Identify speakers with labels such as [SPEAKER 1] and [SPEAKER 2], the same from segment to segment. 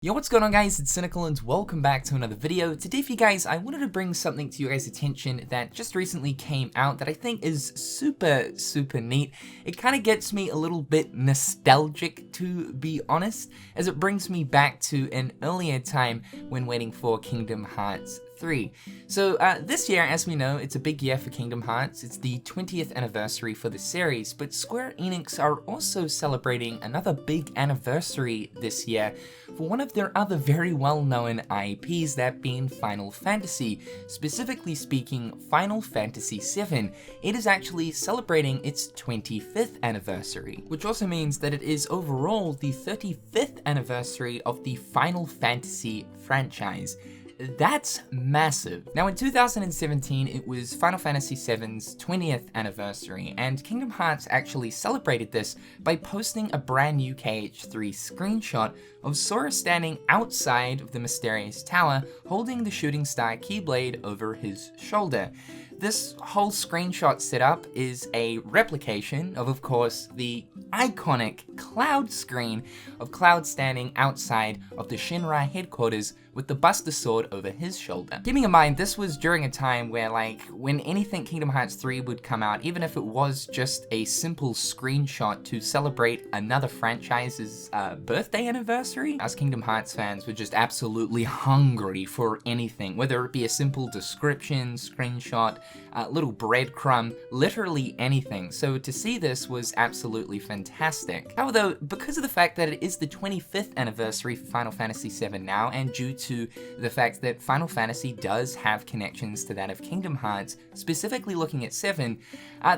[SPEAKER 1] Yo, what's going on guys, it's Cynical and welcome back to another video. Today for you guys, I wanted to bring something to your guys' attention that just recently came out that I think is super neat. It kind of gets me a little bit nostalgic, to be honest, as it brings me back to an earlier time when waiting for Kingdom Hearts 3. So this year, as we know, it's a big year for Kingdom Hearts. It's the 20th anniversary for the series, but Square Enix are also celebrating another big anniversary this year for one of their other very well-known IPs, that being Final Fantasy. Specifically speaking, Final Fantasy VII. It is actually celebrating its 25th anniversary, which also means that it is overall the 35th anniversary of the Final Fantasy franchise. That's massive. Now in 2017, it was Final Fantasy VII's 20th anniversary, and Kingdom Hearts actually celebrated this by posting a brand new KH3 screenshot of Sora standing outside of the mysterious tower, holding the shooting star Keyblade over his shoulder. This whole screenshot setup is a replication of course, the iconic Cloud screen of Cloud standing outside of the Shinra headquarters with the Buster Sword over his shoulder. Keeping in mind, this was during a time where, when anything Kingdom Hearts 3 would come out, even if it was just a simple screenshot to celebrate another franchise's birthday anniversary, us Kingdom Hearts fans were just absolutely hungry for anything, whether it be a simple description, screenshot, little breadcrumb, literally anything. So to see this was absolutely fantastic. However though, because of the fact that it is the 25th anniversary for Final Fantasy VII now, and due to the fact that Final Fantasy does have connections to that of Kingdom Hearts, specifically looking at 7,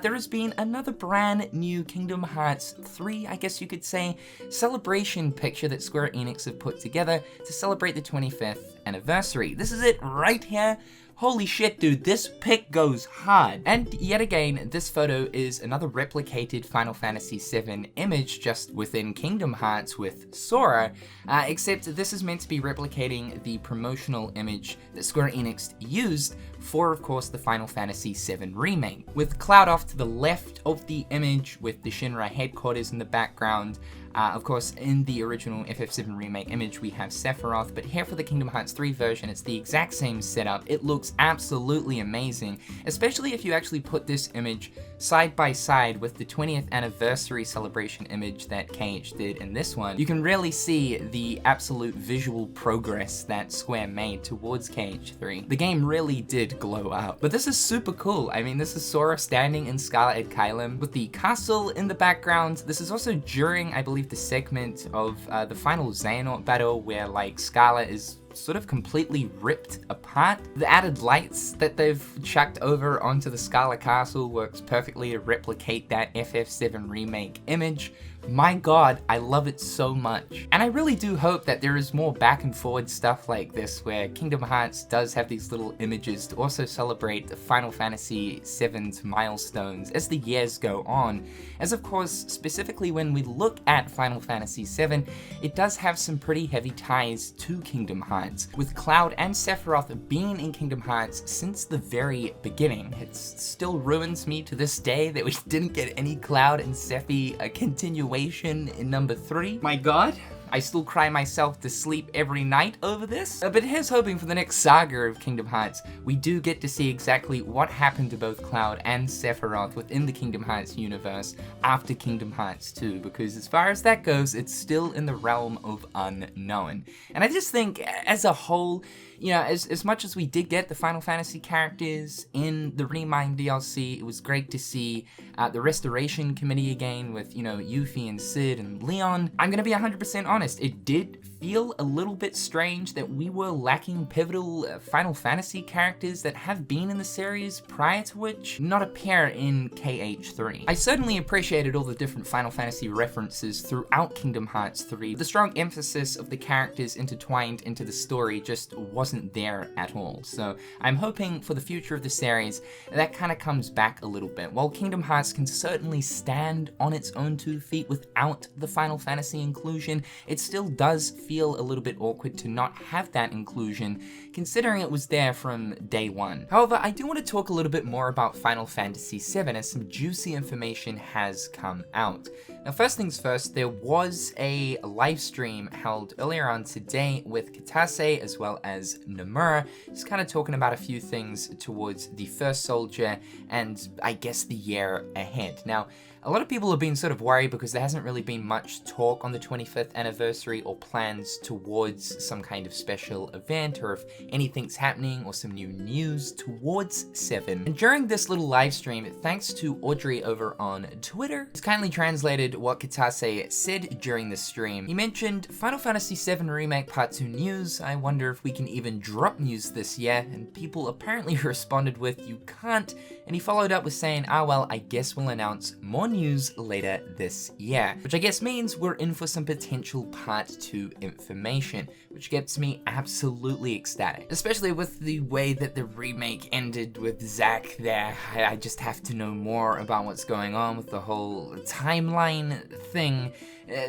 [SPEAKER 1] there has been another brand new Kingdom Hearts 3, I guess you could say, celebration picture that Square Enix have put together to celebrate the 25th anniversary. This is it right here. Holy shit, dude, this pic goes hard. And yet again, this photo is another replicated Final Fantasy VII image just within Kingdom Hearts with Sora, except this is meant to be replicating the promotional image that Square Enix used for, of course, the Final Fantasy VII Remake. With Cloud off to the left of the image with the Shinra headquarters in the background. Of course, in the original FF7 Remake image, we have Sephiroth, but here for the Kingdom Hearts 3 version, it's the exact same setup. It looks absolutely amazing, especially if you actually put this image side by side with the 20th anniversary celebration image that KH did in this one. You can really see the absolute visual progress that Square made towards KH3. The game really did glow up. But this is super cool. I mean, this is Sora standing in Scarlet Kylum with the castle in the background. This is also during, I believe, the segment of the final Xehanort battle where Scarlet is sort of completely ripped apart. The added lights that they've chucked over onto the Scarlet Castle works perfectly to replicate that FF7 Remake image. My god, I love it so much. And I really do hope that there is more back and forward stuff like this where Kingdom Hearts does have these little images to also celebrate the Final Fantasy VII's milestones as the years go on. As of course, specifically when we look at Final Fantasy VII, it does have some pretty heavy ties to Kingdom Hearts, with Cloud and Sephiroth being in Kingdom Hearts since the very beginning. It still ruins me to this day that we didn't get any Cloud and Sephi continuation in number 3. My god, I still cry myself to sleep every night over this. But here's hoping for the next saga of Kingdom Hearts, we do get to see exactly what happened to both Cloud and Sephiroth within the Kingdom Hearts universe after Kingdom Hearts 2, because as far as that goes, it's still in the realm of unknown. And I just think, as a whole, you know, as much as we did get the Final Fantasy characters in the Remind DLC, it was great to see the Restoration Committee again with, you know, Yuffie and Sid and Leon. I'm gonna be 100% honest, it did feel a little bit strange that we were lacking pivotal Final Fantasy characters that have been in the series prior to which not appear in KH3. I certainly appreciated all the different Final Fantasy references throughout Kingdom Hearts 3. The strong emphasis of the characters intertwined into the story just wasn't there at all. So I'm hoping for the future of the series that kind of comes back a little bit. While Kingdom Hearts can certainly stand on its own 2 feet without the Final Fantasy inclusion, it still does feel a little bit awkward to not have that inclusion, considering it was there from day one. However, I do want to talk a little bit more about Final Fantasy VII as some juicy information has come out. Now, first things first, there was a live stream held earlier on today with Kitase as well as Nomura, just kind of talking about a few things towards the first soldier and I guess the year ahead. Now, a lot of people have been sort of worried because there hasn't really been much talk on the 25th anniversary or plans towards some kind of special event, or if anything's happening or some new news towards 7. And during this little live stream, thanks to Audrey over on Twitter, he's kindly translated what Kitase said during the stream. He mentioned Final Fantasy VII Remake Part 2 news. I wonder if we can even drop news this year, and people apparently responded with, "You can't," and he followed up with saying, "Ah well, I guess we'll announce more news later this year," which I guess means we're in for some potential Part 2 information, which gets me absolutely ecstatic, especially with the way that the remake ended with Zack there. I just have to know more about what's going on with the whole timeline thing.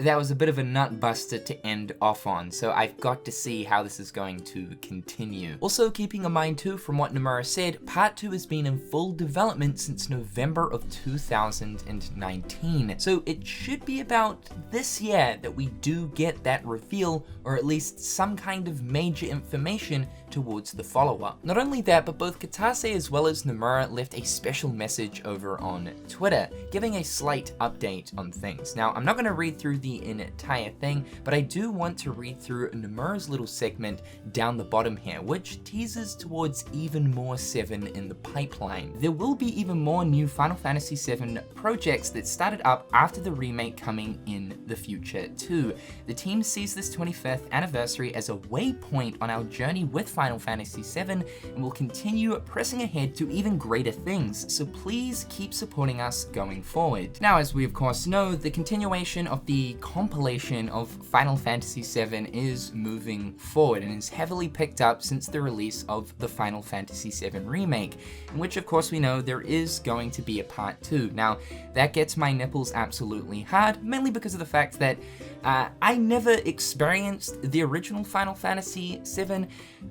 [SPEAKER 1] That was a bit of a nut buster to end off on, so I've got to see how this is going to continue. Also, keeping in mind too, from what Nomura said, Part 2 has been in full development since November of 2019, so it should be about this year that we do get that reveal, or at least some kind of major information towards the follow-up. Not only that, but both Kitase as well as Nomura left a special message over on Twitter, giving a slight update on things. Now, I'm not going to read through the entire thing, but I do want to read through Nomura's little segment down the bottom here, which teases towards even more 7 in the pipeline. There will be even more new Final Fantasy VII projects that started up after the remake coming in the future too. The team sees this 25th anniversary as a waypoint on our journey with Final Fantasy VII, and will continue pressing ahead to even greater things, so please keep supporting us going forward. Now, as we of course know, the continuation of the compilation of Final Fantasy VII is moving forward and is heavily picked up since the release of the Final Fantasy VII Remake, in which of course we know there is going to be a part 2. Now, that gets my nipples absolutely hard, mainly because of the fact that I never experienced the original Final Fantasy VII.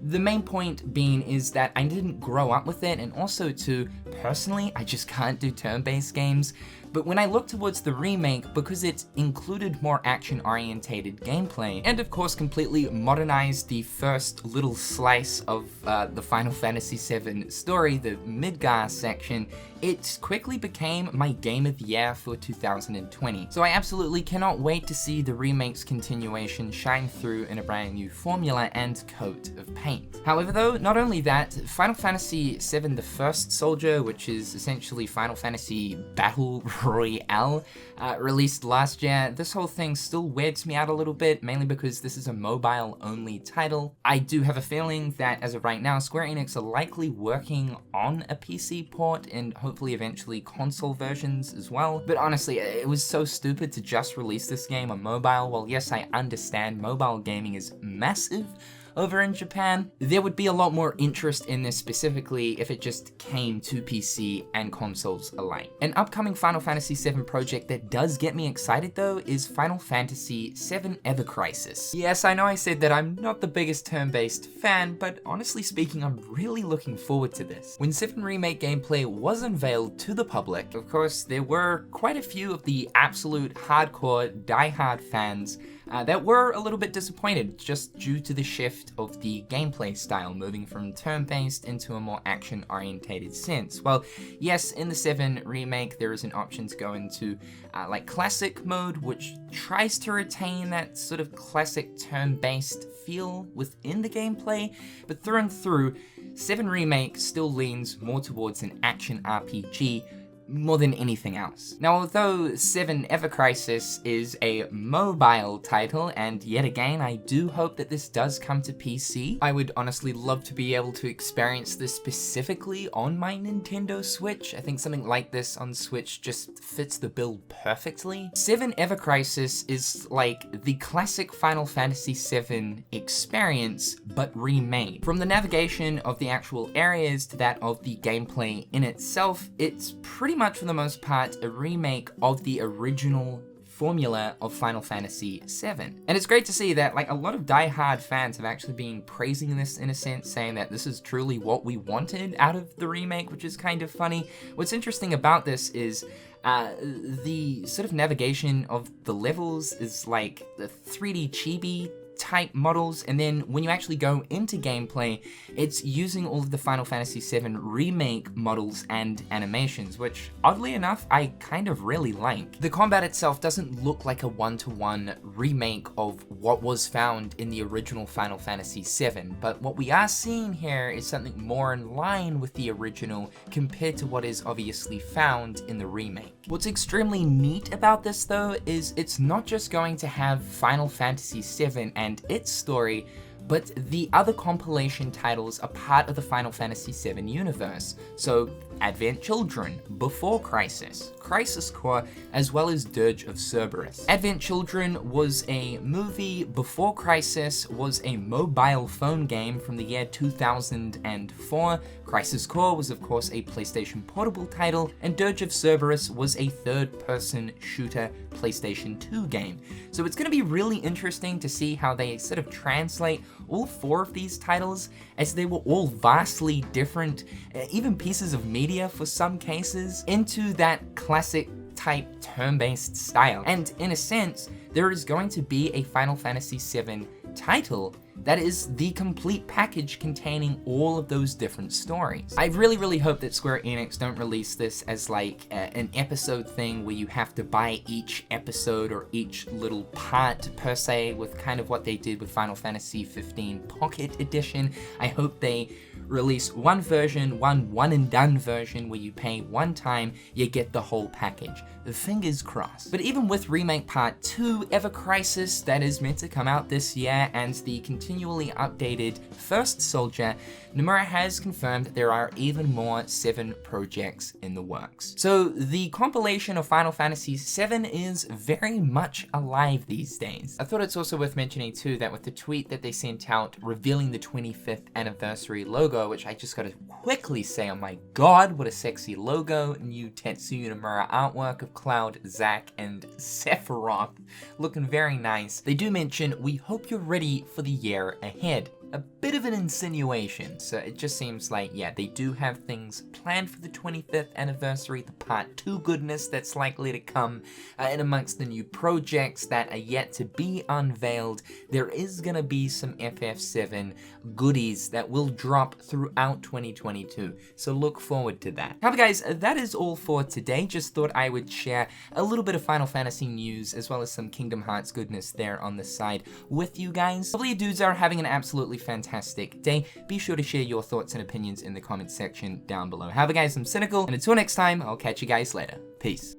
[SPEAKER 1] The main point being is that I didn't grow up with it, and also too, personally, I just can't do turn-based games. But when I look towards the remake, because it included more action-orientated gameplay, and of course completely modernized the first little slice of the Final Fantasy VII story, the Midgar section, it quickly became my game of the year for 2020. So I absolutely cannot wait to see the remake's continuation shine through in a brand new formula and coat of paint. However though, not only that, Final Fantasy VII The First Soldier, which is essentially Final Fantasy Battle Royale, released last year, this whole thing still weirds me out a little bit, mainly because this is a mobile-only title. I do have a feeling that as of right now, Square Enix are likely working on a PC port and hopefully eventually console versions as well. But honestly, it was so stupid to just release this game on mobile. While yes, I understand mobile gaming is massive over in Japan, there would be a lot more interest in this specifically if it just came to PC and consoles alike. An upcoming Final Fantasy VII project that does get me excited though is Final Fantasy VII Ever Crisis. Yes, I know I said that I'm not the biggest turn-based fan, but honestly speaking, I'm really looking forward to this. When 7 Remake gameplay was unveiled to the public, of course, there were quite a few of the absolute hardcore, die-hard fans that were a little bit disappointed just due to the shift of the gameplay style, moving from turn-based into a more action-orientated sense. Well, yes, in the 7 remake, there is an option to go into like classic mode, which tries to retain that sort of classic turn-based feel within the gameplay, but through and through, 7 Remake still leans more towards an action RPG more than anything else. Now, although 7 Ever Crisis is a mobile title, and yet again, I do hope that this does come to PC. I would honestly love to be able to experience this specifically on my Nintendo Switch. I think something like this on Switch just fits the bill perfectly. 7 Ever Crisis is like the classic Final Fantasy VII experience, but remade. From the navigation of the actual areas to that of the gameplay in itself, it's pretty much for the most part a remake of the original formula of Final Fantasy VII. And it's great to see that like a lot of die-hard fans have actually been praising this in a sense, saying that this is truly what we wanted out of the remake, which is kind of funny. What's interesting about this is the sort of navigation of the levels is like the 3D chibi type models, and then when you actually go into gameplay, it's using all of the Final Fantasy VII Remake models and animations, which oddly enough, I kind of really like. The combat itself doesn't look like a one-to-one remake of what was found in the original Final Fantasy VII, but what we are seeing here is something more in line with the original compared to what is obviously found in the remake. What's extremely neat about this though is it's not just going to have Final Fantasy VII and its story, but the other compilation titles are part of the Final Fantasy VII Universe. So Advent Children, Before Crisis, Crisis Core, as well as Dirge of Cerberus. Advent Children was a movie, Before Crisis was a mobile phone game from the year 2004, Crisis Core was of course a PlayStation Portable title, and Dirge of Cerberus was a third-person shooter PlayStation 2 game. So it's going to be really interesting to see how they sort of translate all four of these titles, as they were all vastly different, even pieces of media for some cases, into that classic type turn-based style. And in a sense, there is going to be a Final Fantasy VII title that is the complete package containing all of those different stories. I really hope that Square Enix don't release this as like an episode thing where you have to buy each episode or each little part per se, with kind of what they did with Final Fantasy 15 Pocket Edition. I hope they release one version, one and done version where you pay one time, you get the whole package. Fingers crossed. But even with Remake Part 2, Ever Crisis, that is meant to come out this year, and the continually updated First Soldier, Nomura has confirmed that there are even more 7 projects in the works. So the compilation of Final Fantasy VII is very much alive these days. I thought it's also worth mentioning too that with the tweet that they sent out revealing the 25th anniversary logo, which I just gotta quickly say, oh my god, what a sexy logo. New Tetsuya Nomura artwork of Cloud, Zack, and Sephiroth, looking very nice. They do mention, we hope you're ready for the year ahead. A bit of an insinuation, so it just seems like, yeah, they do have things planned for the 25th anniversary, the Part 2 goodness that's likely to come, and amongst the new projects that are yet to be unveiled, there is gonna be some FF7 goodies that will drop throughout 2022, so look forward to that. However guys, that is all for today. Just thought I would share a little bit of Final Fantasy news, as well as some Kingdom Hearts goodness there on the side with you guys. Hopefully you dudes are having an absolutely fantastic day. Be sure to share your thoughts and opinions in the comments section down below. However guys, I'm Cynical, and until next time, I'll catch you guys later. Peace.